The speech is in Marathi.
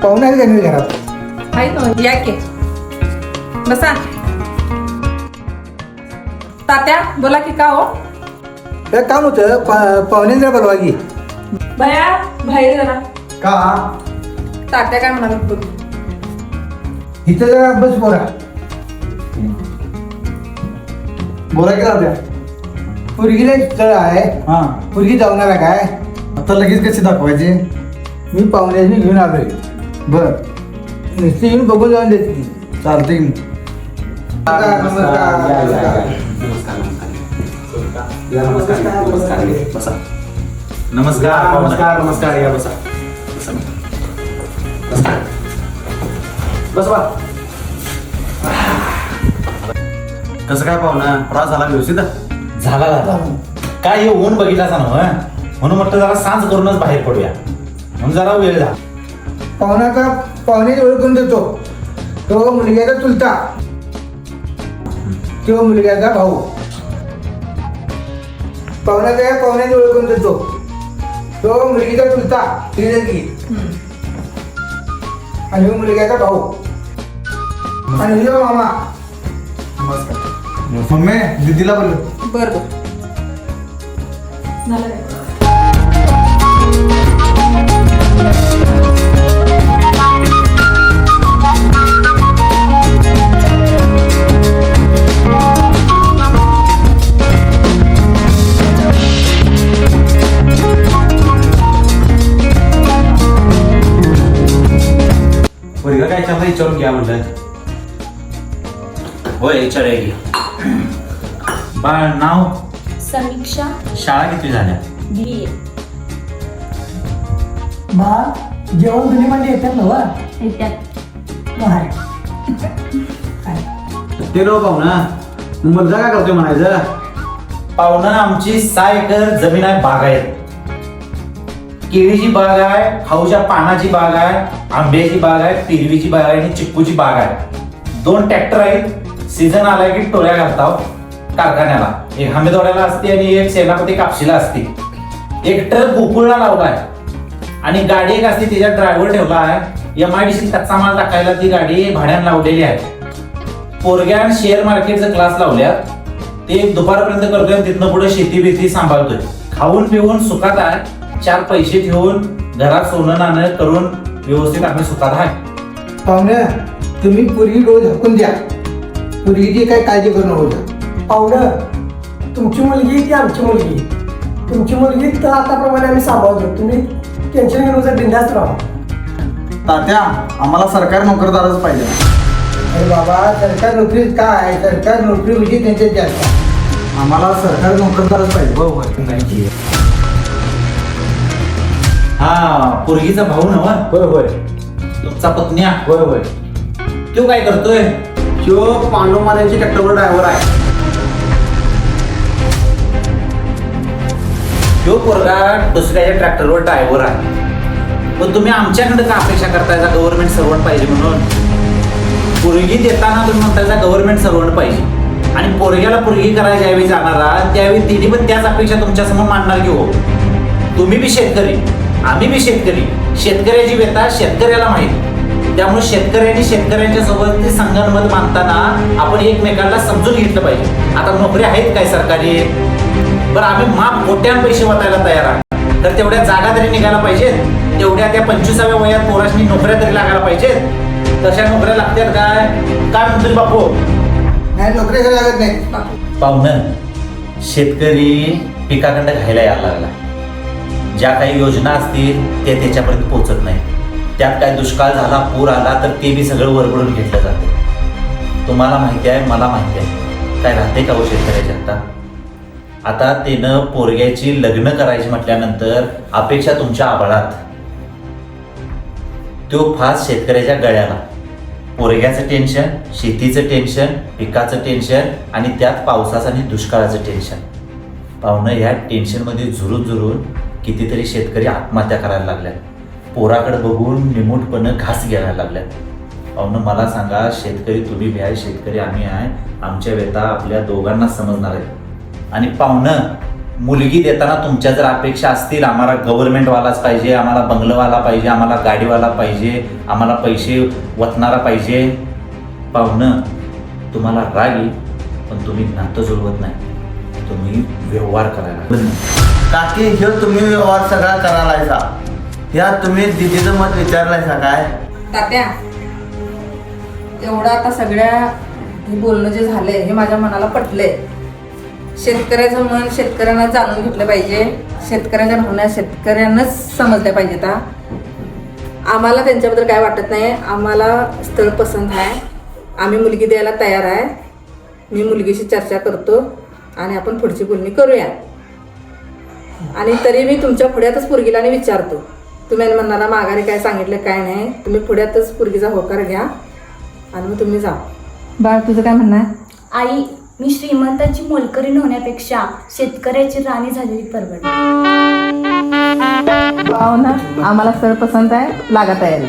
पाहुणे आहेत का नाही घरात? आहे ना, या की बसा. तात्या बोला की का हो? काय काम होतं? पाहुण्यांना बोलवा की. भया बाहेर जरा. का? तात्या काय म्हणाला बघ. इथं जरा बस बोला. बोला की जाऊ द्या. पोरगीला स्थळ आहे. हा पोरगी जाऊणार आहे काय? आता लगेच कशी दाखवायची? मी पाहुण्याची घेऊन आलोय. बर नुसती येऊन बघून जाऊन देते ती. चालते की. नमस्कार नमस्कार या बसा बस बा. कसं काय पाहुणा प्रवास झाला व्यवस्थित? झाला काय हे ऊन बघितलाच ना म्हणून म्हटलं जरा सांज करूनच बाहेर पडूया म्हणून जरा वेळ झाला. पाहुण्याचा पाहुण्याची ओळखून देतो. तो मुलग्याचा चुलता, तो मुलग्याचा भाऊ. पाहुण्याचा पाहुण्याची ओळखून देतो. तो मुलगीचा चुलता श्रीरंगी आणि हो मुलग्याचा भाऊ आणि हो मामा. नमस्कार. मम्मी दीदीला बोल. बर बर झालं काय? पोरगा काय चाललं विचारून घ्या म्हटलं. होय विचारूया की. बाळ नाव समीक्षा शाळा किती झाल्या? BA. जेवण तुम्ही म्हणजे येतात ना? येत्यात. ते नो पाहुणा मुलगा काय करतोय म्हणायचं? पाहुणं आमची 6 एकर जमीन आहे, बागायत. केळीची बाग आहे, खाऊच्या पानाची बाग आहे, आंब्याची बाग आहे, पिरवीची बाग आहे आणि चिक्कूची बाग आहे. 2 ट्रॅक्टर आहेत. सीझन आलाय की टोळ्या घालताव कारखान्याला. एक हमीदोड्याला असते आणि एक सेनापती कापशीला असते. एक ट्रक गोकुळला लावलाय आणि गाडी एक असते तिच्या ड्रायव्हर ठेवला आहे. MIDC कच्चा माल टाकायला ती गाडी भाड्यानं लावलेली आहे. पोरग्यान शेअर मार्केटचा क्लास लावल्या. ते दुपारपर्यंत करतोय आणि तिथनं पुढे शेती बेती सांभाळतोय. खाऊन पिऊन सुखात आहे. 4 पैसे ठेवून घरात सोनं नाणं करून व्यवस्थित आम्ही सुखात आहे. पाहुण्या तुम्ही पोरगी डोळे झाकून द्या. पोरगीची काय काळजी करू नका. पाहुणं तुमची मुलगी ती आमची मुलगी. तुमची मुलगी तर आताप्रमाणे आम्ही सांभाळतो. तुम्ही टेन्शन घेऊन जर बिंदास्त राहा. तात्या आम्हाला सरकारी नोकरदारच पाहिजे. अरे बाबा सरकार नोकरीच काय? सरकार नोकरी म्हणजे त्यांच्यात जास्त. आम्हाला सरकारी नोकरदारच पाहिजे. हो होय. हा पोरगीचा भाऊ नवा. होय होय तुमचा पत्न्या. होय होय. तो काय करतोय? तो पांडुमान्यांची ट्रॅक्टरवर ड्रायव्हर आहे. तो पोरगा दुसऱ्याच्या ट्रॅक्टरवर ड्रायव्हर आहे. पण तुम्ही आमच्याकडे का अपेक्षा करताय गव्हर्नमेंट सर्वंट पाहिजे म्हणून? पोरगी देताना तुम्ही म्हणताय गव्हर्नमेंट सर्वंट पाहिजे आणि पोरग्याला पोरगी करायला ज्यावेळी जाणारा त्यावेळी तिने पण त्याच अपेक्षा तुमच्या समोर मांडणार की हो. तुम्ही बी शेतकरी, आम्ही बी शेतकरी. शेतकऱ्याची व्यथा शेतकऱ्याला माहिती. त्यामुळे शेतकऱ्यांनी शेतकऱ्यांच्या सोबत ते संगनमत बांधताना आपण एकमेकांना समजून घेतलं पाहिजे. आता नोकरी आहेत काय सरकारी? बरं आम्ही माप कोट्यान पैसे वाटायला तयार आहात तर तेवढ्या जागा तरी निघायला पाहिजेत. तेवढ्या त्या 25व्या वयात पोरांनी नोकऱ्या तरी लागायला पाहिजेत. तशा नोकऱ्या लागतात काय म्हणतील बापू? नाही नोकरी करायला लागत नाही. पाहुणं शेतकरी पिकाकडं घ्यायला यायला लागला. ज्या काही योजना असतील ते त्याच्यापर्यंत पोहोचत नाही. त्यात काय दुष्काळ झाला, पूर आला तर ते बी सगळं वरबडून घेतलं जातं. तुम्हाला माहिती आहे, मला माहिती आहे. काय राहते का हो शेतकऱ्याच्या हातात? आता त्यानं पोरग्याची लग्न करायची म्हटल्यानंतर अपेक्षा तुमच्या आबाळात. तो फास शेतकऱ्याच्या गळ्याला. पोरग्याचं टेन्शन, शेतीचं टेन्शन, पिकाचं टेन्शन आणि त्यात पावसाचं आणि दुष्काळाचं टेन्शन. पाहुणं ह्या टेन्शनमध्ये झुरून कितीतरी शेतकरी आत्महत्या करायला लागल्यात. पोराकडे बघून निमूटपणे घास घ्यायला लागल्यात. पाहुणं मला सांगा, शेतकरी तुम्ही बी आहे, शेतकरी आम्ही आहे. आमच्या व्यथा आपल्या दोघांनाच समजणार आहे. आणि पाहुणं मुलगी देताना तुमच्या जर अपेक्षा असतील आम्हाला गव्हर्नमेंटवालाच पाहिजे, आम्हाला बंगलवाला पाहिजे, आम्हाला गाडीवाला पाहिजे, आम्हाला पैसे वतणारा पाहिजे, पाहुणं तुम्हाला राग येईल पण तुम्ही नातं जुळवत नाही, तुम्ही व्यवहार करायला. काकी ह्यो तुम्ही व्यवहार सगळा करायलायसा, ह्या तुम्ही दिदीचं मत विचारलायसा काय? तात्या, एवढं आता सगळ्या हे बोलणं जे झालंय हे माझ्या मनाला पटलंय. शेतकऱ्याचं मन शेतकऱ्यांना जाणून घेतलं पाहिजे, शेतकऱ्याच्या भावना शेतकऱ्यांनाच समजल्या पाहिजेत. आम्हाला त्यांच्याबद्दल काय वाटत नाही. आम्हाला स्थळ पसंत आहे, आम्ही मुलगी द्यायला तयार आहे. मी मुलगीशी चर्चा करतो आणि आपण पुढची बोलणी करूया. आणि तरी मी तुमच्या पुढ्यातच पोरगीला आणि विचारतो. तुम्ही म्हणणारा माघारी काय सांगितलं काय नाही, तुम्ही पुढ्यातच पोरगीचा होकार घ्या आणि मग तुम्ही जा. बाळ तुझं काय म्हणणं आहे? आई, मी श्रीमंताची मोलकरीण होण्यापेक्षा शेतकऱ्याची राणी झालेली परवडते. ना आम्हाला स्थळ पसंत आहे, लागा तयारी.